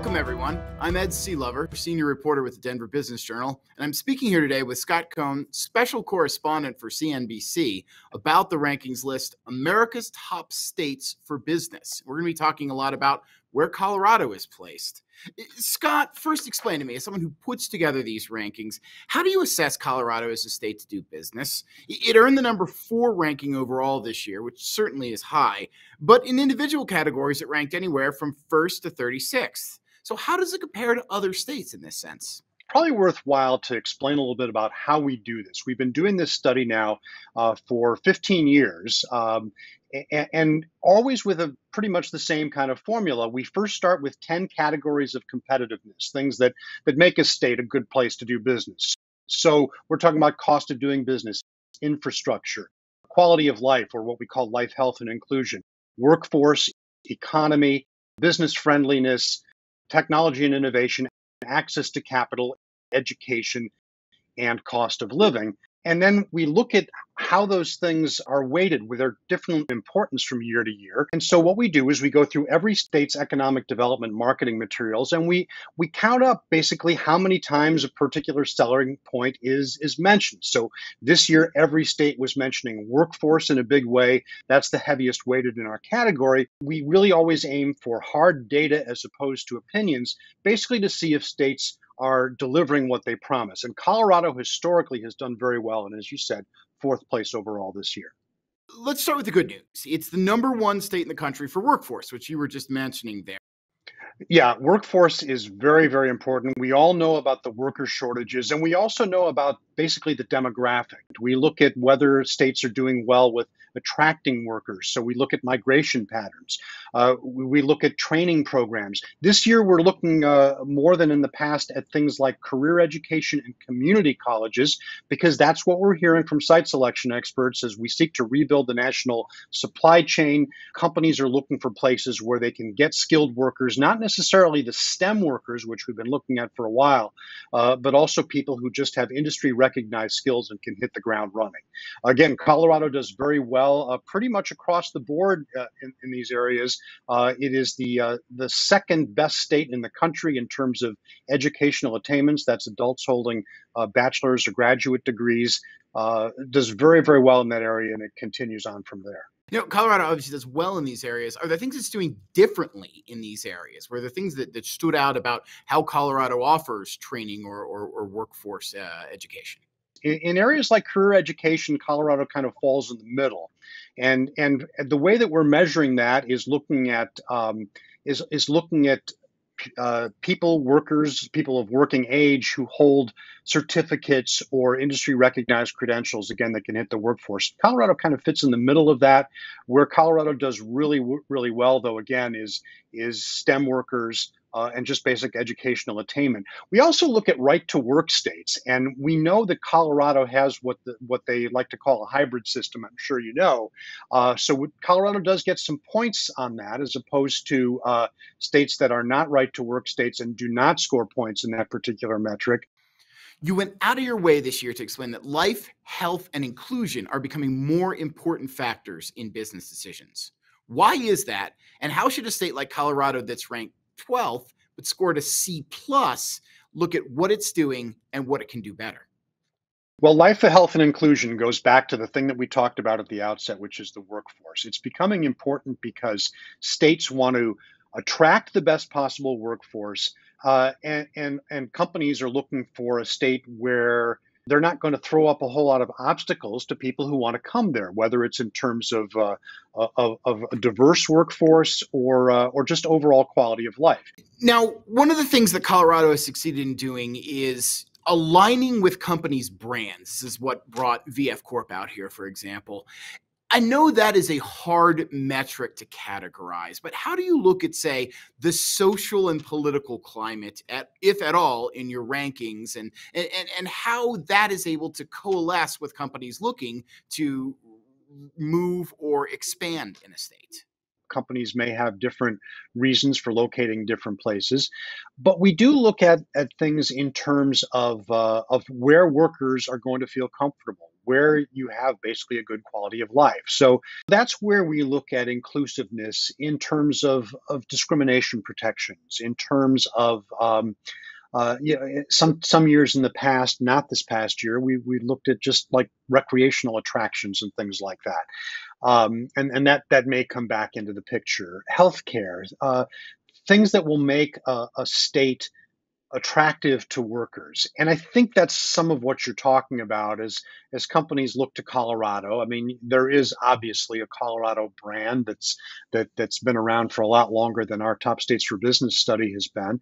Welcome, everyone. I'm Ed Sealover, senior reporter with the Denver Business Journal, and I'm speaking here today with Scott Cohn, special correspondent for CNBC, about the rankings list, America's Top States for Business. We're going to be talking a lot about where Colorado is placed. Scott, first explain to me, as someone who puts together these rankings, how do you assess Colorado as a state to do business? It earned the number 4 ranking overall this year, which certainly is high, but in individual categories, it ranked anywhere from 1st to 36th. So how does it compare to other states in this sense? Probably worthwhile to explain a little bit about how we do this. We've been doing this study now for 15 years, and always with a pretty much the same kind of formula. We first start with 10 categories of competitiveness, things that make a state a good place to do business. So we're talking about cost of doing business, infrastructure, quality of life, or what we call life, health, and inclusion, workforce, economy, business friendliness, technology and innovation, access to capital, education, and cost of living. And then we look at how those things are weighted with their different importance from year to year. And so what we do is we go through every state's economic development marketing materials, and we count up basically how many times a particular selling point is mentioned. So this year, every state was mentioning workforce in a big way. That's the heaviest weighted in our category. We really always aim for hard data as opposed to opinions, basically to see if states are delivering what they promise. And Colorado historically has done very well. And as you said, 4th place overall this year. Let's start with the good news. It's the number 1 state in the country for workforce, which you were just mentioning there. Yeah, workforce is very, very important. We all know about the worker shortages, and we also know about basically the demographic. We look at whether states are doing well with attracting workers. So we look at migration patterns. We look at training programs. This year, we're looking more than in the past at things like career education and community colleges, because that's what we're hearing from site selection experts as we seek to rebuild the national supply chain. Companies are looking for places where they can get skilled workers, not necessarily the STEM workers, which we've been looking at for a while, but also people who just have industry recognized skills and can hit the ground running. Again, Colorado does very well pretty much across the board in these areas. It is the second best state in the country in terms of educational attainments. That's adults holding bachelor's or graduate degrees. Does very, very well in that area, and it continues on from there. You know, Colorado obviously does well in these areas. Are there things it's doing differently in these areas? Were there things that stood out about how Colorado offers training or workforce education? In areas like career education, Colorado kind of falls in the middle. And the way that we're measuring that is looking at people of working age who hold certificates or industry recognized credentials, again, that can hit the workforce. Colorado kind of fits in the middle of that. Where Colorado does really, really well, though, again, is STEM workers, and just basic educational attainment. We also look at right to work states, and we know that Colorado has what they like to call a hybrid system. I'm sure you know. So Colorado does get some points on that, as opposed to states that are not right to work states and do not score points in that particular metric. You went out of your way this year to explain that life, health, and inclusion are becoming more important factors in business decisions. Why is that? And how should a state like Colorado that's ranked 12th but scored a C+ look at what it's doing and what it can do better? Well, life, health, and inclusion goes back to the thing that we talked about at the outset, which is the workforce. It's becoming important because states want to attract the best possible workforce, and companies are looking for a state where they're not going to throw up a whole lot of obstacles to people who want to come there, whether it's in terms of a diverse workforce or just overall quality of life. Now, one of the things that Colorado has succeeded in doing is aligning with companies' brands. This is what brought VF Corp out here, for example. I know that is a hard metric to categorize, but how do you look at, say, the social and political climate, if at all, in your rankings, and how that is able to coalesce with companies looking to move or expand in a state? Companies may have different reasons for locating different places, but we do look at things in terms of where workers are going to feel comfortable, where you have basically a good quality of life. So that's where we look at inclusiveness in terms of discrimination protections, in terms of some years in the past, not this past year, we looked at just like recreational attractions and things like that, and that may come back into the picture. Healthcare, things that will make a state attractive to workers. And I think that's some of what you're talking about as companies look to Colorado. I mean, there is obviously a Colorado brand that's been around for a lot longer than our top states for business study has been.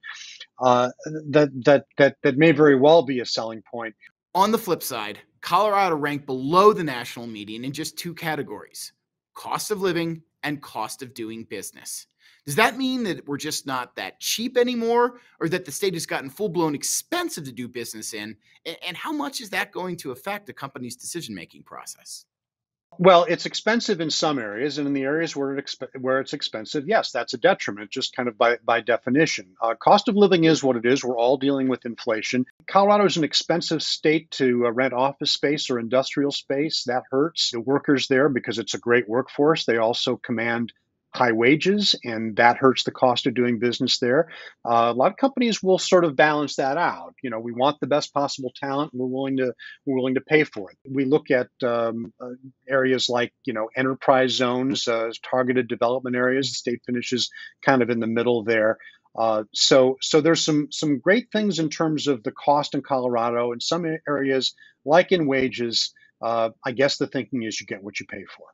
That may very well be a selling point. On the flip side, Colorado ranked below the national median in just two categories: cost of living and cost of doing business. Does that mean that we're just not that cheap anymore, or that the state has gotten full-blown expensive to do business in? And how much is that going to affect a company's decision-making process? Well, it's expensive in some areas, and in the areas where it's expensive, yes, that's a detriment, just kind of by definition. Cost of living is what it is. We're all dealing with inflation. Colorado is an expensive state to rent office space or industrial space. That hurts the workers there because it's a great workforce. They also command high wages, and that hurts the cost of doing business there. A lot of companies will sort of balance that out. You know, we want the best possible talent, and we're willing to pay for it. We look at areas like enterprise zones, targeted development areas. The state finishes kind of in the middle there. So there's some great things in terms of the cost in Colorado. In some areas, like in wages, I guess the thinking is you get what you pay for.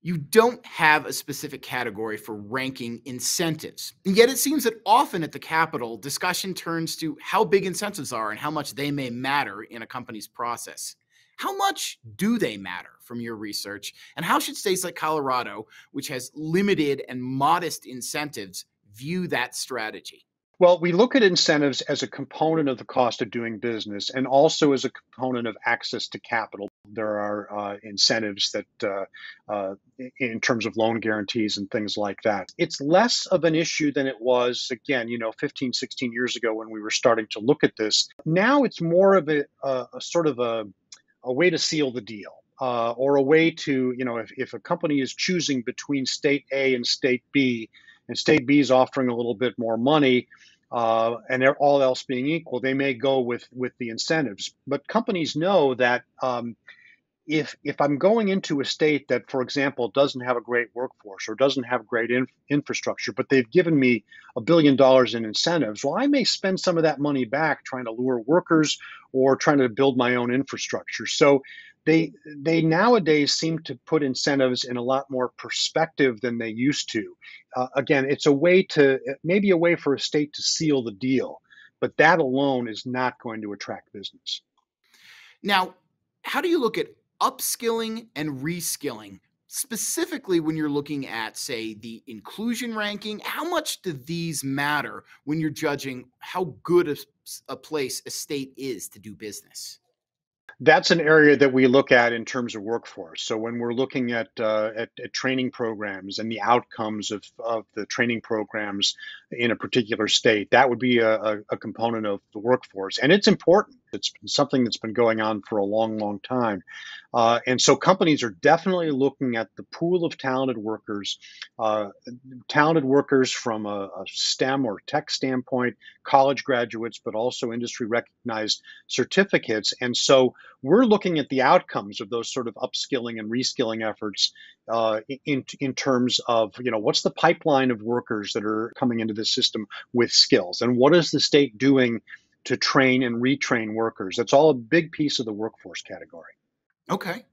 You don't have a specific category for ranking incentives. And yet it seems that often at the Capitol, discussion turns to how big incentives are and how much they may matter in a company's process. How much do they matter from your research? And how should states like Colorado, which has limited and modest incentives, view that strategy? Well, we look at incentives as a component of the cost of doing business and also as a component of access to capital. There are incentives that, in terms of loan guarantees and things like that. It's less of an issue than it was, again, 15, 16 years ago when we were starting to look at this. Now it's more of a sort of a way to seal the deal. Or a way to, if a company is choosing between state A and state B, and state B is offering a little bit more money, and they're all else being equal, they may go with the incentives. But companies know that if I'm going into a state that, for example, doesn't have a great workforce or doesn't have great infrastructure, but they've given me $1 billion in incentives, well, I may spend some of that money back trying to lure workers or trying to build my own infrastructure. So they nowadays seem to put incentives in a lot more perspective than they used to. Again, it's maybe a way for a state to seal the deal, but that alone is not going to attract business. Now, how do you look at upskilling and reskilling, specifically when you're looking at, say, the inclusion ranking? How much do these matter when you're judging how good a place a state is to do business? That's an area that we look at in terms of workforce. So when we're looking at training programs and the outcomes of the training programs in a particular state, that would be a component of the workforce. And it's important. It's something that's been going on for a long, long time. And so companies are definitely looking at the pool of uh, talented workers from a STEM or tech standpoint, college graduates, but also industry recognized certificates. And so we're looking at the outcomes of those sort of upskilling and reskilling efforts in terms of, what's the pipeline of workers that are coming into the system with skills, and what is the state doing to train and retrain workers? That's all a big piece of the workforce category. Okay.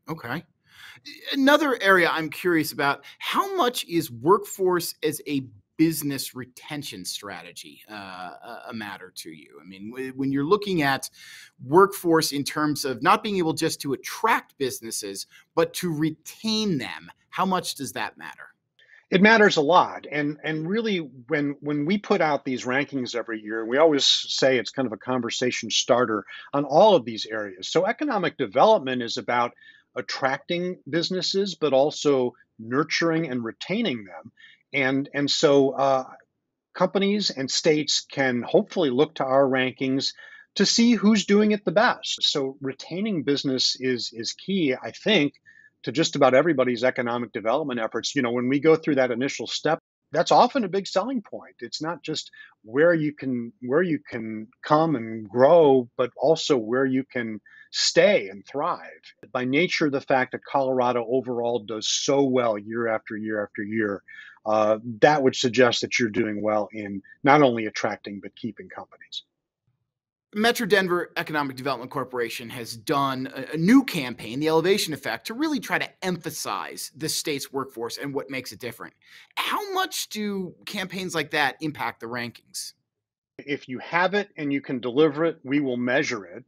Another area I'm curious about: how much is workforce as a business retention strategy a matter to you? I mean, when you're looking at workforce in terms of not being able just to attract businesses, but to retain them, how much does that matter? It matters a lot, and really, when we put out these rankings every year, we always say it's kind of a conversation starter on all of these areas. So economic development is about attracting businesses, but also nurturing and retaining them, and so companies and states can hopefully look to our rankings to see who's doing it the best. So retaining business is key, I think, to just about everybody's economic development efforts. When we go through that initial step, that's often a big selling point. It's not just where you can come and grow, but also where you can stay and thrive. By nature, the fact that Colorado overall does so well year after year after year, that would suggest that you're doing well in not only attracting but keeping companies. Metro Denver Economic Development Corporation has done a new campaign, the Elevation Effect, to really try to emphasize the state's workforce and what makes it different. How much do campaigns like that impact the rankings? If you have it and you can deliver it, we will measure it.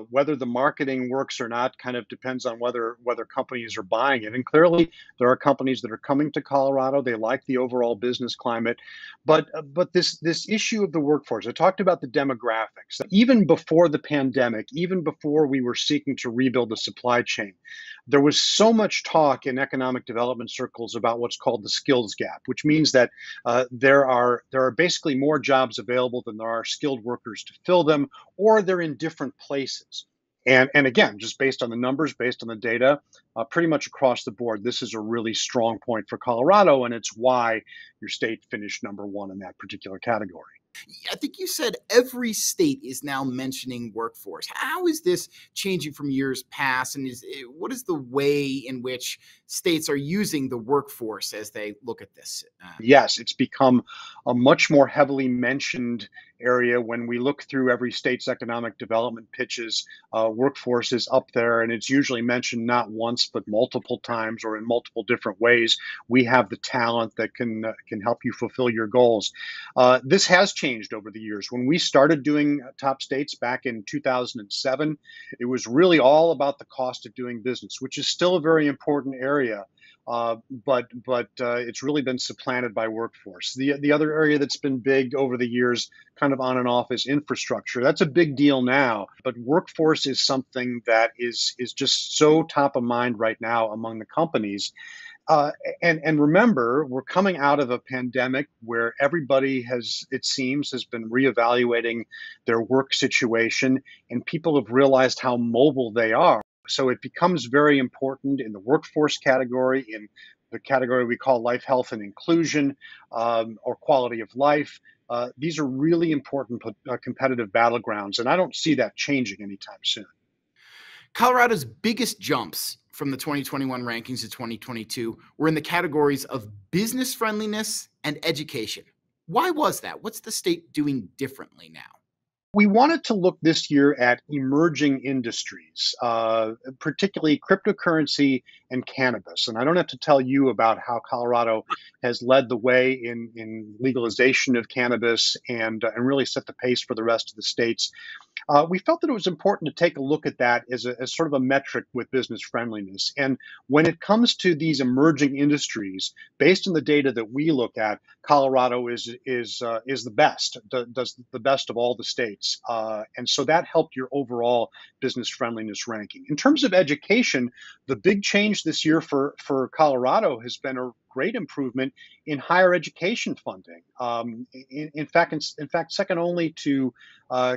Whether the marketing works or not kind of depends on whether companies are buying it. And clearly, there are companies that are coming to Colorado. They like the overall business climate, but this issue of the workforce. I talked about the demographics. Even before the pandemic, even before we were seeking to rebuild the supply chain, there was so much talk in economic development circles about what's called the skills gap, which means that there are basically more jobs available than there are skilled workers to fill them, or they're in different places. And again, just based on the numbers, based on the data, pretty much across the board, this is a really strong point for Colorado, and it's why your state finished number one in that particular category. I think you said every state is now mentioning workforce. How is this changing from years past? And what is the way in which states are using the workforce as they look at this? Yes, it's become a much more heavily mentioned area when we look through every state's economic development pitches. Workforce is up there, and it's usually mentioned not once but multiple times or in multiple different ways. We have the talent that can help you fulfill your goals. This has changed over the years. When we started doing top states back in 2007, it was really all about the cost of doing business, which is still a very important area. But it's really been supplanted by workforce. The other area that's been big over the years, kind of on and off, is infrastructure. That's a big deal now, but workforce is something that is just so top of mind right now among the companies. Uh, and remember, we're coming out of a pandemic where everybody has, it seems, has been reevaluating their work situation, and people have realized how mobile they are. So it becomes very important in the workforce category, in the category we call life, health, and inclusion, or quality of life. These are really important competitive battlegrounds, and I don't see that changing anytime soon. Colorado's biggest jumps from the 2021 rankings to 2022 were in the categories of business friendliness and education. Why was that? What's the state doing differently now? We wanted to look this year at emerging industries, particularly cryptocurrency and cannabis. And I don't have to tell you about how Colorado has led the way in legalization of cannabis and really set the pace for the rest of the states. We felt that it was important to take a look at that as sort of a metric with business friendliness. And when it comes to these emerging industries, based on the data that we look at, Colorado is the best, does the best of all the states, and so that helped your overall business friendliness ranking. In terms of education, the big change this year for Colorado has been a great improvement in higher education funding. In fact, second only to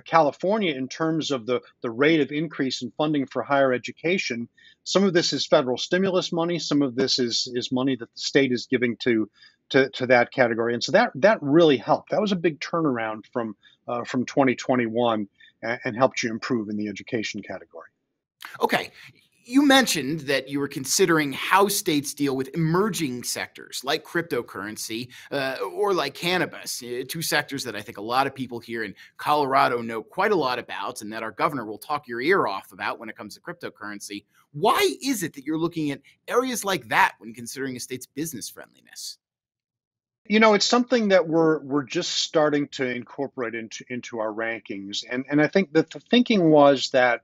California in terms of the rate of increase in funding for higher education. Some of this is federal stimulus money. Some of this is money that the state is giving to that category, and so that really helped. That was a big turnaround from 2021 and helped you improve in the education category. Okay. You mentioned that you were considering how states deal with emerging sectors like cryptocurrency or like cannabis, two sectors that I think a lot of people here in Colorado know quite a lot about and that our governor will talk your ear off about when it comes to cryptocurrency. Why is it that you're looking at areas like that when considering a state's business friendliness? It's something that we're just starting to incorporate into our rankings, and I think that the thinking was that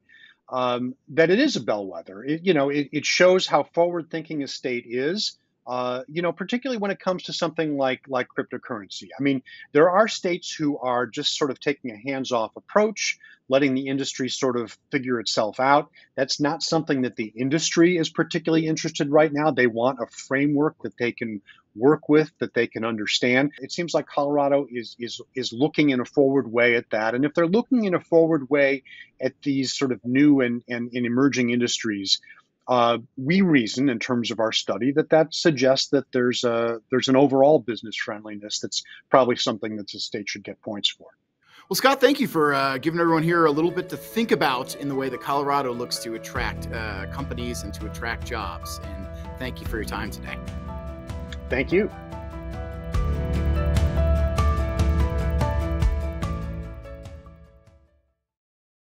it is a bellwether. It shows how forward thinking a state is. Particularly when it comes to something like cryptocurrency. I mean, there are states who are just sort of taking a hands-off approach, letting the industry sort of figure itself out. That's not something that the industry is particularly interested right now. They want a framework that they can work with, that they can understand. It seems like Colorado is looking in a forward way at that. And if they're looking in a forward way at these sort of new and emerging industries, we reason in terms of our study that suggests that there's an overall business friendliness that's probably something that the state should get points for. Well, Scott, thank you for giving everyone here a little bit to think about in the way that Colorado looks to attract companies and to attract jobs. And thank you for your time today. Thank you.